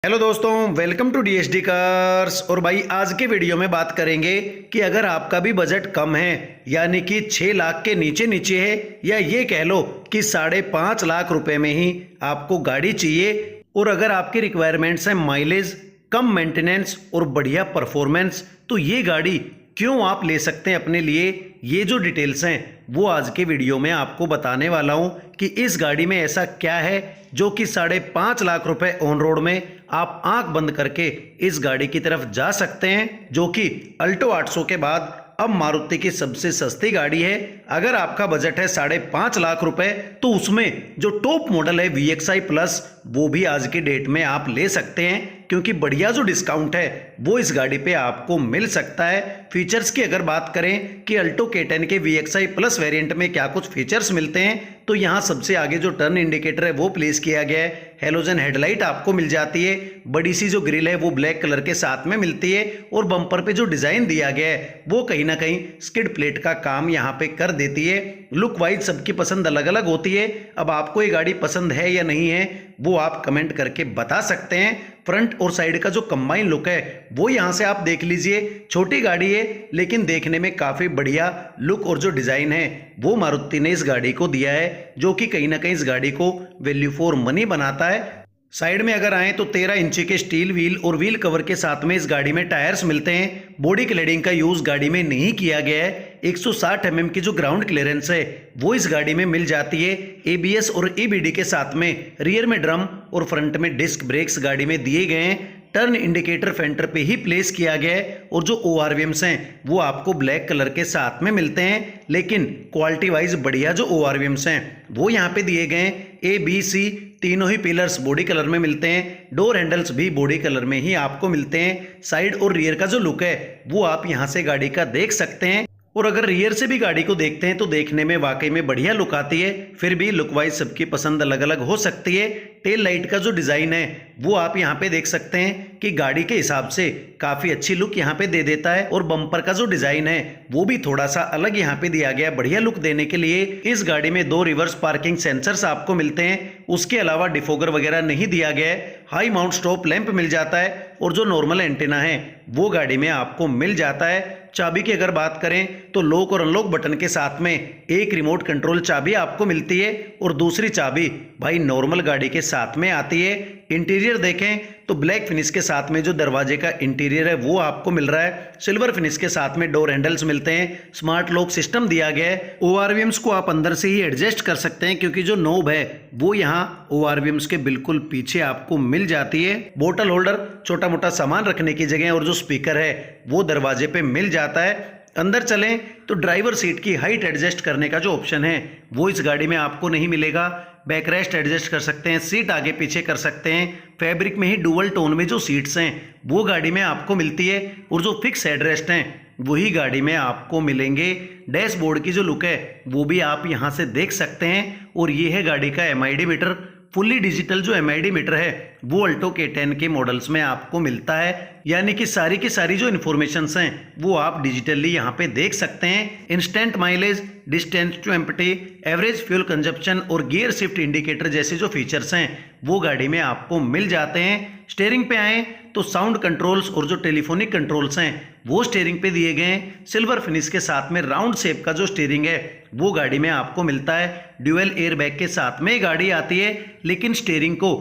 Hello दोस्तों, welcome to DSD cars. और भाई आज के वीडियो में बात करेंगे कि अगर आपका भी बजट कम है यानी कि 6 लाख के नीचे नीचे है, या ये कह लो कि 5.5 लाख रुपए में ही आपको गाड़ी चाहिए, और अगर आपकी रिक्वायरमेंट्स हैं माइलेज, कम मेंटेनेंस और बढ़िया परफॉर्मेंस, तो ये गाड़ी क्यों आप ले सकते हैं अपने लिए। ये जो डिटेल्स हैं वो आज के वीडियो में आपको बताने वाला हूं कि इस गाड़ी में ऐसा क्या है जो कि 5.5 लाख रुपए ऑन रोड में आप आंख बंद करके इस गाड़ी की तरफ जा सकते हैं, जो कि अल्टो 800 के बाद अब मारुति की सबसे सस्ती गाड़ी है। अगर आपका बजट है 5.5 लाख रुपए, तो उसमें जो टॉप मॉडल है VXI प्लस, वो भी आज की डेट में आप ले सकते हैं, क्योंकि बढ़िया जो डिस्काउंट है वो इस गाड़ी पे आपको मिल सकता है। फीचर्स की अगर बात करें कि अल्टो K10 के VXI प्लस वेरिएंट में क्या कुछ फीचर्स मिलते हैं, तो यहाँ सबसे आगे जो टर्न इंडिकेटर है वो प्लेस किया गया है। हेलोजन हेडलाइट आपको मिल जाती है, बड़ी सी जो ग्रिल है वो ब्लैक कलर के साथ में मिलती है, और बम्पर पे जो डिजाइन दिया गया है वो कहीं ना कहीं स्किड प्लेट का काम यहाँ पे कर देती है। लुक वाइज सबकी पसंद अलग अलग होती है। अब आपको ये गाड़ी पसंद है या नहीं है वो आप कमेंट करके बता सकते हैं। फ्रंट और साइड का जो कंबाइन लुक है वो यहाँ से आप देख लीजिए। छोटी गाड़ी है लेकिन देखने में काफी बढ़िया लुक और जो डिजाइन है वो मारुति ने इस गाड़ी को दिया है, जो कि कहीं ना कहीं इस गाड़ी को वैल्यू फॉर मनी बनाता है। साइड में अगर आए तो 13 इंची के स्टील व्हील और व्हील कवर के साथ में इस गाड़ी में टायर्स मिलते हैं। बॉडी क्लैडिंग का यूज गाड़ी में नहीं किया गया है। 160 mm की जो ग्राउंड क्लियरेंस है वो इस गाड़ी में मिल जाती है। ABS और EBD के साथ में रियर में ड्रम और फ्रंट में डिस्क ब्रेक्स गाड़ी में दिए गए हैं। टर्न इंडिकेटर फेंटर पे ही प्लेस किया गया है, और जो ORVMs हैं वो आपको ब्लैक कलर के साथ में मिलते हैं, लेकिन क्वालिटी वाइज बढ़िया जो ORVMs हैं वो यहाँ पे दिए गए हैं। ABC तीनों ही पिलर्स बॉडी कलर में मिलते हैं। डोर हैंडल्स भी बॉडी कलर में ही आपको मिलते हैं। साइड और रियर का जो लुक है वो आप यहाँ से गाड़ी का देख सकते हैं। और अगर रियर से भी गाड़ी को देखते हैं तो देखने में वाकई में बढ़िया लुक आती है। फिर भी लुक वाइज सबकी पसंद अलग अलग हो सकती है। टेल लाइट का जो डिजाइन है वो आप यहाँ पे देख सकते हैं कि गाड़ी के हिसाब से काफी अच्छी लुक यहाँ पे दे देता है, और बम्पर का जो डिजाइन है वो भी थोड़ा सा अलग यहाँ पे दिया गया बढ़िया लुक देने के लिए। इस गाड़ी में 2 रिवर्स पार्किंग सेंसर्स आपको मिलते हैं। उसके अलावा डिफोगर वगैरह नहीं दिया गया है। हाई माउंट स्टॉप लैंप मिल जाता है, और जो नॉर्मल एंटीना है वो गाड़ी में आपको मिल जाता है। चाबी की अगर बात करें तो लॉक और अनलॉक बटन के साथ में एक रिमोट कंट्रोल चाबी आपको मिलती है, और दूसरी चाबी भाई नॉर्मल गाड़ी के साथ में आती है। इंटीरियर देखें तो ब्लैक फिनिश के साथ में जो दरवाजे का इंटीरियर है वो आपको मिल रहा है। सिल्वर फिनिश के साथ में डोर हैंडल्स मिलते हैं। स्मार्ट लॉक सिस्टम दिया गया है। ORVMs को आप अंदर से ही एडजस्ट कर सकते हैं, क्योंकि जो नोब है वो यहाँ ORVMs के बिल्कुल पीछे आपको मिल जाती है। बोतल होल्डर, छोटा मोटा सामान रखने की जगह, और जो स्पीकर है वो दरवाजे पे मिल जाता है। अंदर चलें तो ड्राइवर सीट की हाइट एडजस्ट करने का जो ऑप्शन है वो इस गाड़ी में आपको नहीं मिलेगा। बैकरेस्ट एडजस्ट कर सकते हैं, सीट आगे पीछे कर सकते हैं। फैब्रिक में ही डुअल टोन में जो सीट्स हैं वो गाड़ी में आपको मिलती है, और जो फिक्स हेडरेस्ट हैं वही गाड़ी में आपको मिलेंगे। डैशबोर्ड की जो लुक है वो भी आप यहाँ से देख सकते हैं। और ये है गाड़ी का MID मीटर। फुल्ली डिजिटल जो MID मीटर है वो अल्टो K10 के मॉडल्स में आपको मिलता है, यानी कि सारी की सारी जो इन्फॉर्मेशंस हैं वो आप डिजिटली यहाँ पे देख सकते हैं। Instant mileage, distance to empty, average fuel consumption और गियर शिफ्ट इंडिकेटर जैसे जो फीचर्स हैं वो गाड़ी में आपको मिल जाते हैं। स्टीयरिंग पे आए तो साउंड कंट्रोल्स और जो टेलीफोनिक कंट्रोल्स हैं वो स्टीयरिंग पे दिए गए हैं। सिल्वर फिनिश के साथ में राउंड शेप का जो स्टीयरिंग है वो गाड़ी में आपको मिलता है। ड्यूअल एयर बैग के साथ में गाड़ी आती है, लेकिन स्टीयरिंग को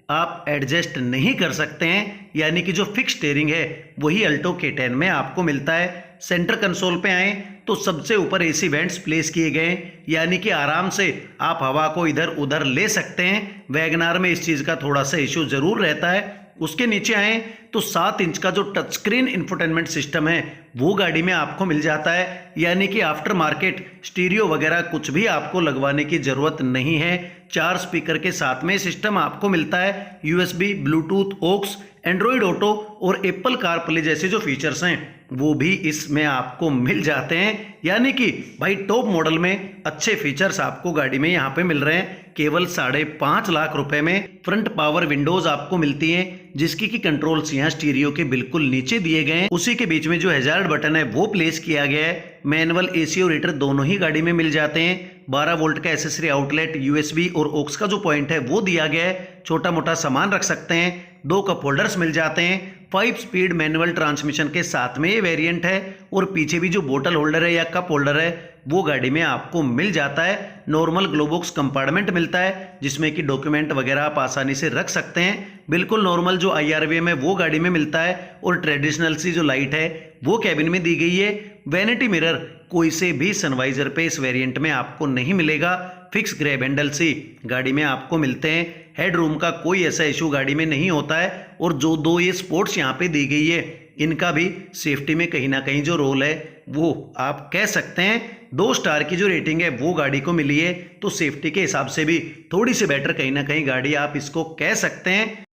आप एडजस्ट नहीं कर सकते हैं, यानी कि जो फिक्स स्टीयरिंग है वही अल्टो K10 में आपको मिलता है। सेंटर कंसोल पे आए तो सबसे ऊपर AC वेंट्स प्लेस किए गए, यानी कि आराम से आप हवा को इधर उधर ले सकते हैं। वैगनार में इस चीज का थोड़ा सा इश्यू जरूर रहता है। उसके नीचे आए तो 7 इंच का जो टच स्क्रीन इंफोटेनमेंट सिस्टम है वो गाड़ी में आपको मिल जाता है, यानी कि आफ्टर मार्केट स्टीरियो वगैरह कुछ भी आपको लगवाने की जरूरत नहीं है। 4 स्पीकर के साथ में सिस्टम आपको मिलता है। USB, Bluetooth, aux, Android auto और एप्पल कारप्ले जैसे जो फीचर्स हैं वो भी इसमें आपको मिल जाते हैं, यानी कि भाई टॉप मॉडल में अच्छे फीचर्स आपको गाड़ी में यहाँ पे मिल रहे हैं केवल 5.5 लाख रुपए में। फ्रंट पावर विंडोज आपको मिलती हैं, जिसकी की कंट्रोल्स यहाँ स्टीरियो के बिल्कुल नीचे दिए गए हैं। उसी के बीच में जो हैजार्ड बटन है वो प्लेस किया गया है। मैनुअल, AC और हीटर दोनों ही गाड़ी में मिल जाते हैं। 12 वोल्ट का एसेसरी आउटलेट, USB और ऑक्स का जो पॉइंट है वो दिया गया है। छोटा मोटा सामान रख सकते हैं। 2 कप होल्डर्स मिल जाते हैं। 5 स्पीड मैनुअल ट्रांसमिशन के साथ में ये वेरिएंट है और पीछे भी जो बोतल होल्डर है या कप होल्डर है वो गाड़ी में आपको मिल जाता है। नॉर्मल ग्लोबॉक्स कंपार्टमेंट मिलता है जिसमें कि डॉक्यूमेंट वगैरह आप आसानी से रख सकते हैं। बिल्कुल नॉर्मल जो IRVM है वो गाड़ी में मिलता है और ट्रेडिशनल सी जो लाइट है वो कैबिन में दी गई है। वैनिटी मिरर कोई से भी सनवाइजर पे इस वेरिएंट में आपको नहीं मिलेगा। फिक्स ग्रैब हैंडल सी गाड़ी में आपको मिलते हैं। हेडरूम का कोई ऐसा इशू गाड़ी में नहीं होता है और जो 2 ये स्पोर्ट्स यहाँ पे दी गई है इनका भी सेफ्टी में कहीं ना कहीं जो रोल है वो आप कह सकते हैं। 2 स्टार की जो रेटिंग है वो गाड़ी को मिली है तो सेफ्टी के हिसाब से भी थोड़ी सी बेटर कहीं ना कहीं गाड़ी आप इसको कह सकते हैं।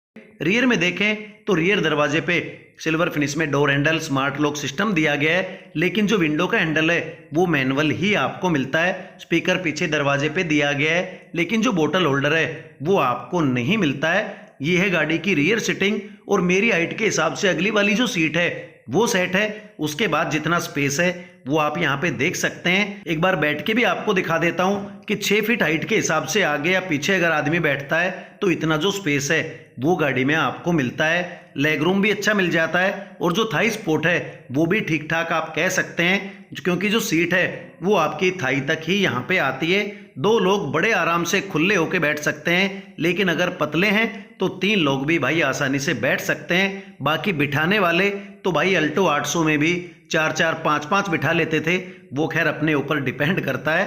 रियर में देखें तो रियर दरवाजे पे सिल्वर फिनिश में door handle smart lock system दिया गया है, लेकिन जो विंडो का हैंडल है वो मैनुअल ही आपको मिलता है। स्पीकर पीछे दरवाजे पे दिया गया है, लेकिन जो बोतल होल्डर है वो आपको नहीं मिलता है। ये है गाड़ी की रियर सीटिंग और मेरी हाइट के हिसाब से अगली वाली जो सीट है वो सेट है। उसके बाद जितना स्पेस है वो आप यहाँ पे देख सकते हैं। एक बार बैठ के भी आपको दिखा देता हूँ कि 6 फीट हाइट के हिसाब से आगे या पीछे अगर आदमी बैठता है तो इतना जो स्पेस है वो गाड़ी में आपको मिलता है। लेग रूम भी अच्छा मिल जाता है और जो थाई सपोर्ट है वो भी ठीक ठाक आप कह सकते हैं, क्योंकि जो सीट है वो आपकी थाई तक ही यहाँ पे आती है। 2 लोग बड़े आराम से खुले होके बैठ सकते हैं, लेकिन अगर पतले हैं तो 3 लोग भी भाई आसानी से बैठ सकते हैं। बाकी बिठाने वाले तो भाई अल्टो 800 में भी 4-4 5-5 बिठा लेते थे, वो खैर अपने ऊपर डिपेंड करता है।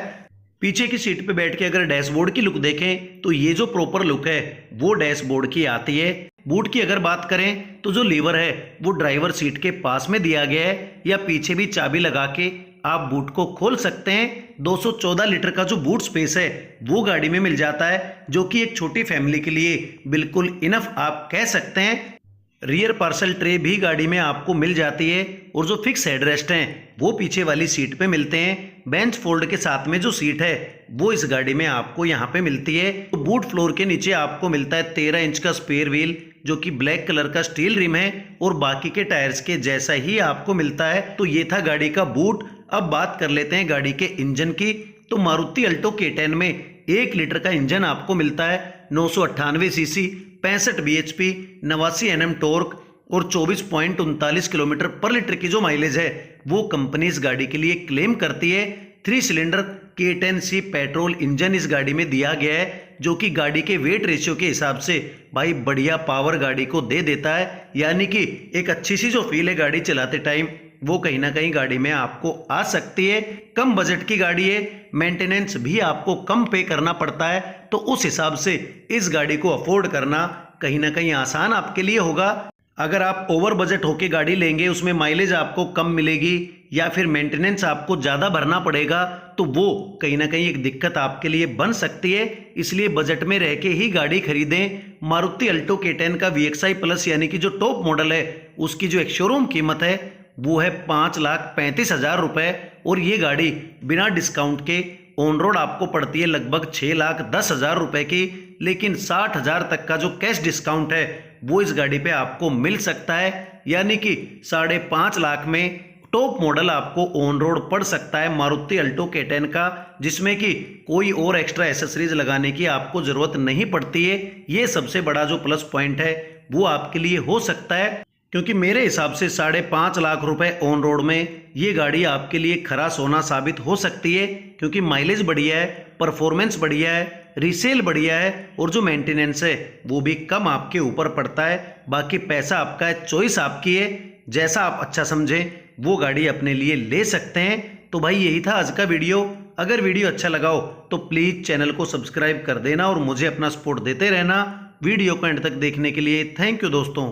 पीछे की सीट पे बैठ के अगर डैशबोर्ड की लुक देखें तो ये जो प्रॉपर लुक है वो डैशबोर्ड की आती है। बूट की अगर बात करें तो जो लीवर है वो ड्राइवर सीट के पास में दिया गया है, या पीछे भी चाबी लगा के आप बूट को खोल सकते हैं। 214 लीटर का जो बूट स्पेस है वो गाड़ी में मिल जाता है, जो कि एक छोटी फैमिली के लिए बिल्कुल इनफ आप कह सकते हैं। रियर पार्सल ट्रे भी गाड़ी में आपको मिल जाती है और जो फिक्स हेडरेस्ट हैं वो पीछे वाली सीट पे मिलते हैं। बेंच फोल्ड के साथ में जो सीट है वो इस गाड़ी में आपको यहाँ पे मिलती है। तो बूट फ्लोर के नीचे आपको मिलता है 13 इंच का स्पेयर व्हील, जो कि ब्लैक कलर का स्टील रिम है और बाकी के टायर्स के जैसा ही आपको मिलता है। तो ये था गाड़ी का बूट। अब बात कर लेते हैं गाड़ी के इंजन की। तो मारुति अल्टो K10 में 1 लीटर का इंजन आपको मिलता है, 998 सीसी, 65 bhp, 89 Nm टॉर्क और 24.39 किलोमीटर पर लीटर की जो माइलेज है वो कंपनी इस गाड़ी के लिए क्लेम करती है। 3 सिलेंडर K10C पेट्रोल इंजन इस गाड़ी में दिया गया है, जो कि गाड़ी के वेट रेशियो के हिसाब से भाई बढ़िया पावर गाड़ी को दे देता है। यानी कि एक अच्छी सी जो फील है गाड़ी चलाते टाइम वो कहीं ना कहीं गाड़ी में आपको आ सकती है। कम बजट की गाड़ी है, मेंटेनेंस भी आपको कम पे करना पड़ता है, तो उस हिसाब से इस गाड़ी को अफोर्ड करना कहीं ना कहीं आसान आपके लिए होगा। अगर आप ओवर बजट होके गाड़ी लेंगे, उसमें माइलेज आपको कम मिलेगी या फिर मेंटेनेंस आपको ज़्यादा भरना पड़ेगा, तो वो कहीं ना कहीं एक दिक्कत आपके लिए बन सकती है। इसलिए बजट में रह के ही गाड़ी खरीदें। मारुति अल्टो K10 का VXI प्लस यानी कि जो टॉप मॉडल है उसकी जो एक शोरूम कीमत है वो है 5,35,000 रुपये, और ये गाड़ी बिना डिस्काउंट के ऑन रोड आपको पड़ती है लगभग 6,10,000 रुपये की। लेकिन 60,000 तक का जो कैश डिस्काउंट है वो इस गाड़ी पे आपको मिल सकता है, यानी कि 5.5 लाख में टॉप मॉडल आपको ऑन रोड पड़ सकता है मारुति अल्टो K10 का, जिसमें कि कोई और एक्स्ट्रा एसेसरीज लगाने की आपको जरूरत नहीं पड़ती है। ये सबसे बड़ा जो प्लस पॉइंट है वो आपके लिए हो सकता है, क्योंकि मेरे हिसाब से 5.5 लाख रुपए ऑन रोड में ये गाड़ी आपके लिए खरा सोना साबित हो सकती है, क्योंकि माइलेज बढ़िया है, परफॉर्मेंस बढ़िया है, रीसेल बढ़िया है और जो मेंटेनेंस है वो भी कम आपके ऊपर पड़ता है। बाकी पैसा आपका है, चॉइस आपकी है, जैसा आप अच्छा समझें वो गाड़ी अपने लिए ले सकते हैं। तो भाई यही था आज का वीडियो। अगर वीडियो अच्छा लगा हो तो प्लीज़ चैनल को सब्सक्राइब कर देना और मुझे अपना सपोर्ट देते रहना। वीडियो को एंड तक देखने के लिए थैंक यू दोस्तों।